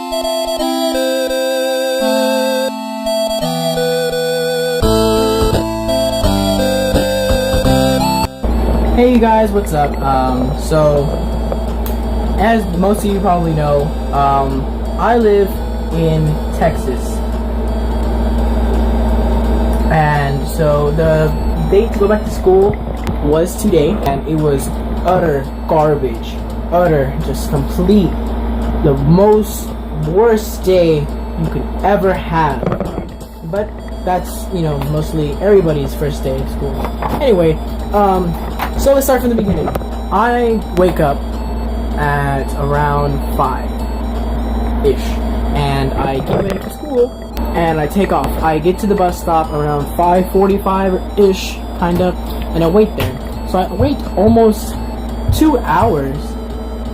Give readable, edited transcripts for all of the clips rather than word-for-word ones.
Hey guys, what's up? So, as most of you probably know, I live in Texas. And so the date to go back to school was today, and it was utter garbage. Utter, just complete, the most worst day you could ever have. But that's, you know, mostly everybody's first day of school. Anyway, so let's start from the beginning. I wake up at around 5-ish, and I get ready for school, and I take off. I get to the bus stop around 5:45-ish, kind of, and I wait there. So I wait almost 2 hours.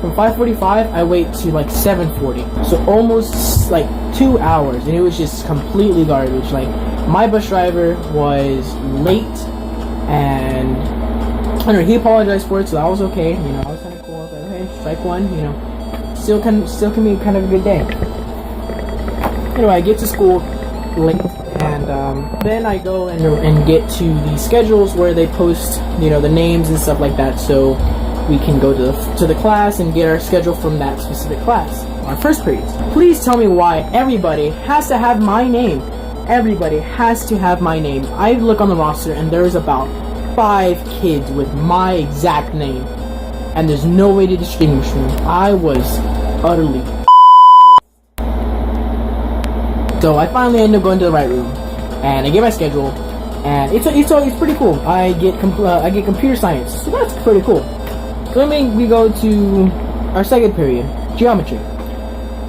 From 5:45, I wait to like 7:40. So almost like 2 hours, and it was just completely garbage. Like, my bus driver was late, and I don't know, he apologized for it, so that was okay. You know, I was kind of cool. I was like, okay, strike one. You know, still can be kind of a good day. Anyway, I get to school late, and then I go and get to the schedules where they post, you know, the names and stuff like that, so we can go to the class and get our schedule from that specific class. Our first periods. Please tell me why everybody has to have my name. Everybody has to have my name. I look on the roster, and there's about 5 kids with my exact name, and there's no way to distinguish them. I was utterly so I finally end up going to the right room, and I get my schedule, and it's pretty cool. I get computer science, so that's pretty cool. So then we go to our second period, geometry,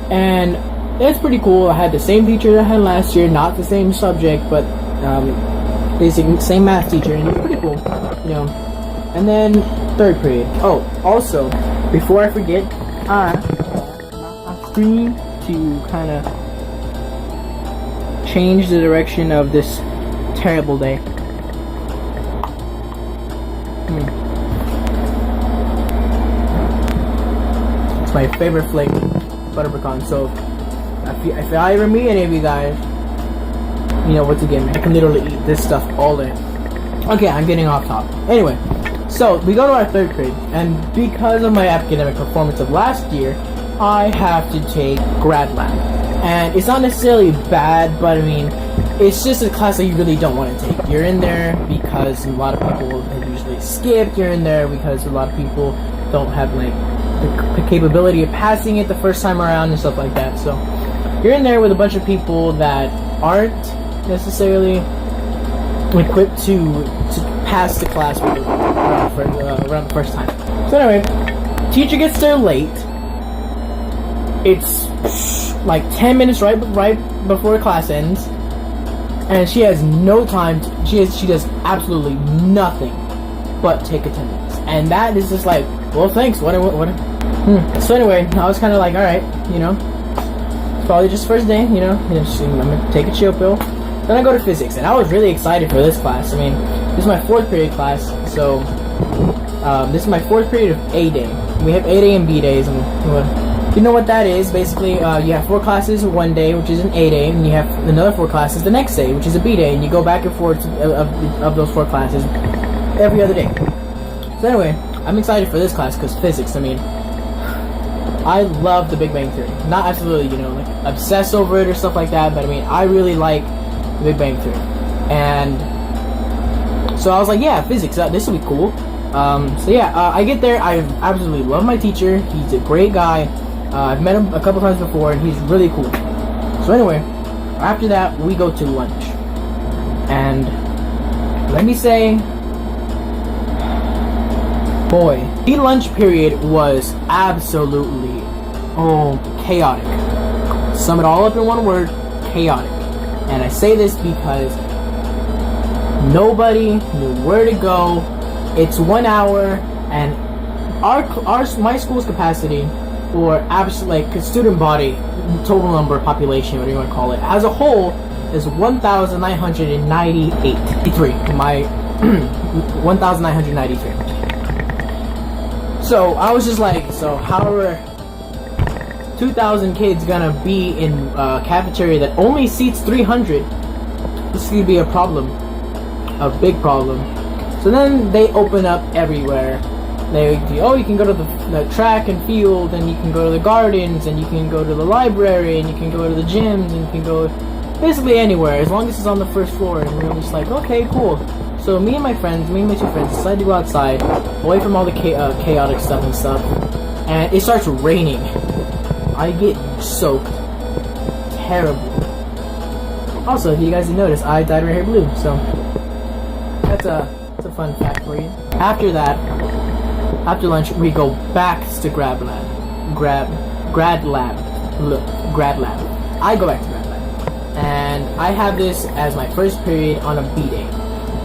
and it's pretty cool. I had the same teacher I had last year, not the same subject, but basically same math teacher, and it's pretty cool, you know. And then third period. Oh, also, before I forget, I'm screen to kind of change the direction of this terrible day. It's my favorite flavor, butter pecan. So if I ever meet any of you guys, you know what to get me. I can literally eat this stuff all day. Okay, I'm getting off topic. Anyway, so we go to our third period, and because of my academic performance of last year, I have to take grad lab. And it's not necessarily bad, but I mean, it's just a class that you really don't want to take. You're in there because a lot of people have usually skipped. You're in there because a lot of people don't have like the capability of passing it the first time around and stuff like that. So you're in there with a bunch of people that aren't necessarily equipped to pass the class around the first time. So anyway, teacher gets there late. It's like 10 minutes right before class ends, and she has no time. She does absolutely nothing but take attendance, and that is just like, well, thanks. What? So anyway, I was kind of like, all right, you know, it's probably just first day, you know, I'm gonna take a chill pill. Then I go to physics, and I was really excited for this class. I mean, this is my 4th period class, so this is my 4th period of A day. We have A day and B days, and you know what that is. Basically, you have 4 classes one day, which is an A day, and you have another 4 classes the next day, which is a B day, and you go back and forth of those 4 classes every other day. So anyway, I'm excited for this class because physics, I mean, I love the Big Bang Theory. Not absolutely, you know, like obsessed over it or stuff like that, but I mean, I really like the Big Bang Theory. And so I was like, yeah, physics, this will be cool. So yeah, I get there. I absolutely love my teacher. He's a great guy. I've met him a couple times before, and he's really cool. So anyway, after that, we go to lunch. And let me say, boy, the lunch period was absolutely, chaotic. Sum it all up in one word, chaotic. And I say this because nobody knew where to go. It's 1 hour, and my school's capacity, or absolute like student body, total number of population, whatever you want to call it, as a whole is 1,993. My 1,993. So I was just like, so however 2,000 kids gonna be in a cafeteria that only seats 300. This is gonna be a problem, a big problem. So then they open up everywhere. You can go to the track and field, and you can go to the gardens, and you can go to the library, and you can go to the gyms, and you can go basically anywhere as long as it's on the first floor. And we're just like, okay, cool. So me and my two friends decided to go outside, away from all the chaotic stuff and stuff, and it starts raining. I get soaked. Terrible. Also, if you guys didn't notice, I dyed my hair blue, so that's a fun fact for you. After that, after lunch, we go back to grad lab. I go back to grad lab, and I have this as my first period on a B day.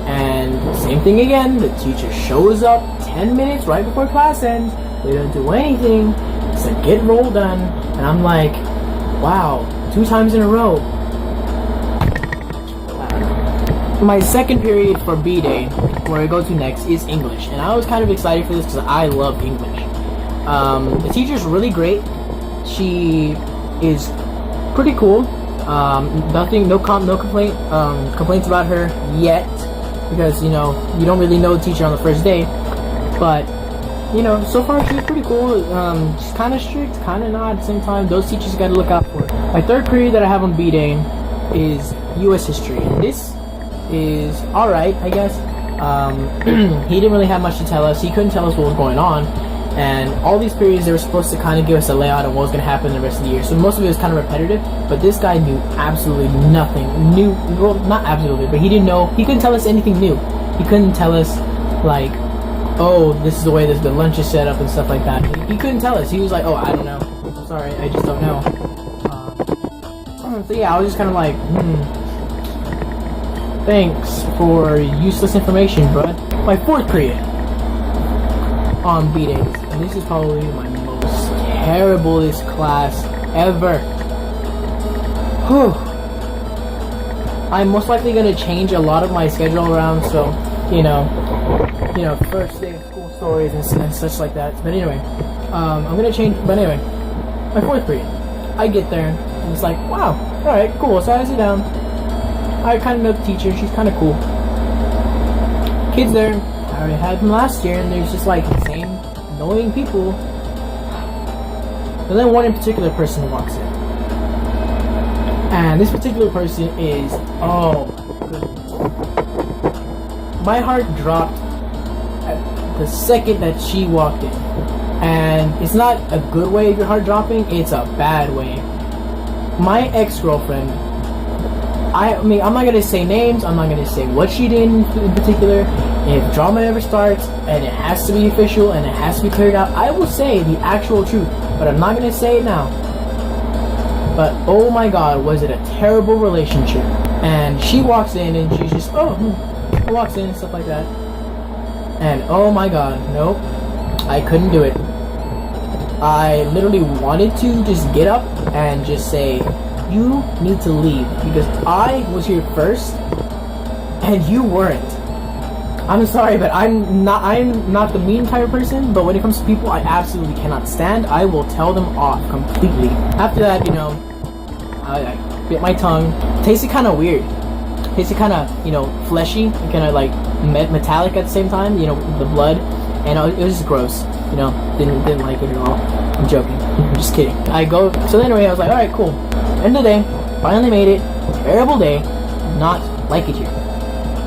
And same thing again, the teacher shows up 10 minutes right before class ends. We don't do anything except get roll done. And I'm like, wow, 2 times in a row. My second period for B day, where I go to next, is English. And I was kind of excited for this because I love English. The teacher's really great. She is pretty cool. No complaints about her yet. Because, you don't really know the teacher on the first day. But, so far she's pretty cool. She's kind of strict, kind of not at the same time. Those teachers you gotta look out for. My third period that I have on B-Day is U.S. history. And this is alright, I guess. He didn't really have much to tell us. He couldn't tell us what was going on. And all these periods, they were supposed to kind of give us a layout of what was going to happen the rest of the year. So most of it was kind of repetitive, but this guy knew absolutely nothing. Well, not absolutely, but he didn't know. He couldn't tell us anything new. He couldn't tell us, like, oh, this is the way the lunch is set up and stuff like that. He couldn't tell us. He was like, oh, I don't know. I'm sorry, I just don't know. So yeah, I was just kind of like, thanks for useless information, bud. My fourth period on B-Days, and this is probably my most terriblest class ever. Whew. I'm most likely going to change a lot of my schedule around, so, first day of school stories and such like that. But anyway, I'm going to change, but anyway, my fourth period, I get there, and it's like, wow, alright, cool, so I sit down. I kind of know the teacher, she's kind of cool. Kids there, I already had them last year, and there's just like the same annoying people. And then one in particular person walks in. And this particular person is, oh my goodness. My heart dropped at the second that she walked in. And it's not a good way of your heart dropping, it's a bad way. My ex-girlfriend, I mean, I'm not going to say names, I'm not going to say what she did in particular. If drama ever starts, and it has to be official, and it has to be cleared out, I will say the actual truth, but I'm not going to say it now. But, oh my god, was it a terrible relationship. And she walks in, and she's just, walks in, and stuff like that. And, oh my god, nope, I couldn't do it. I literally wanted to just get up and just say, you need to leave, because I was here first, and you weren't. I'm sorry, but I'm not the mean type of person, but when it comes to people I absolutely cannot stand, I will tell them off completely. After that, I bit my tongue. Tasted kind of weird. Tasted kind of, fleshy, kind of like metallic at the same time, the blood, and it was just gross. Didn't like it at all. I'm joking. I'm just kidding. So anyway, I was like, alright, cool. End of the day, finally made it. Terrible day. Not like it here.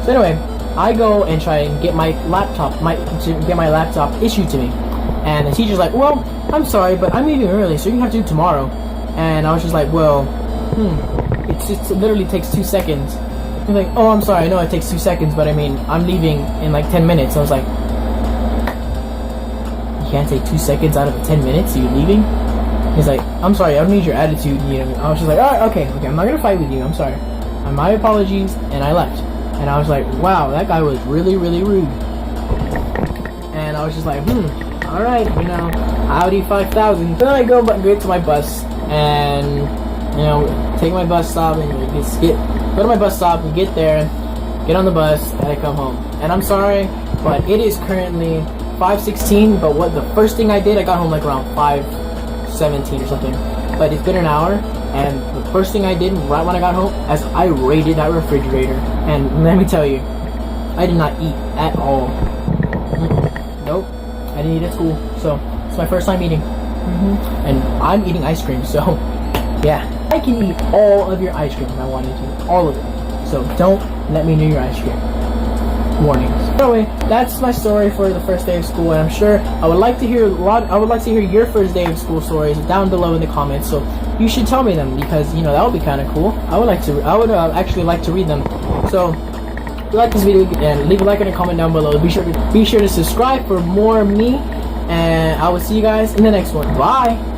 So anyway, I go and try and get my laptop issued to me. And the teacher's like, well, I'm sorry, but I'm leaving early, so you have to do tomorrow. And I was just like, well, it literally takes 2 seconds. He's like, oh, I'm sorry, I know it takes 2 seconds, but I mean, I'm leaving in like 10 minutes. I was like, you can't take 2 seconds out of 10 minutes, so you're leaving? He's like, I'm sorry, I don't need your attitude. I was just like, alright, okay, I'm not gonna fight with you, I'm sorry. My apologies, and I left. And I was like, wow, that guy was really, really rude. And I was just like, alright, Audi 5000. Then I go get to my bus, and, take my bus stop, and go to my bus stop, and get there, get on the bus, and I come home. And I'm sorry, but it is currently 5:16, but the first thing I did, I got home like around 5:17 or something. but it's been an hour, and the first thing I did right when I got home is I raided that refrigerator, and let me tell you, I did not eat at all. Nope, I didn't eat at school, so it's my first time eating. And I'm eating ice cream, so yeah, I can eat all of your ice cream if I wanted to, all of it. So don't let me near your ice cream. Warnings. Anyway, that's my story for the first day of school, and I'm sure I would like to hear your first day of school stories down below in the comments. So you should tell me them, because you know that would be kind of cool. I would actually like to read them. So if you like this video, and leave a like and a comment down below. Be sure to subscribe for more of me, and I will see you guys in the next one. Bye.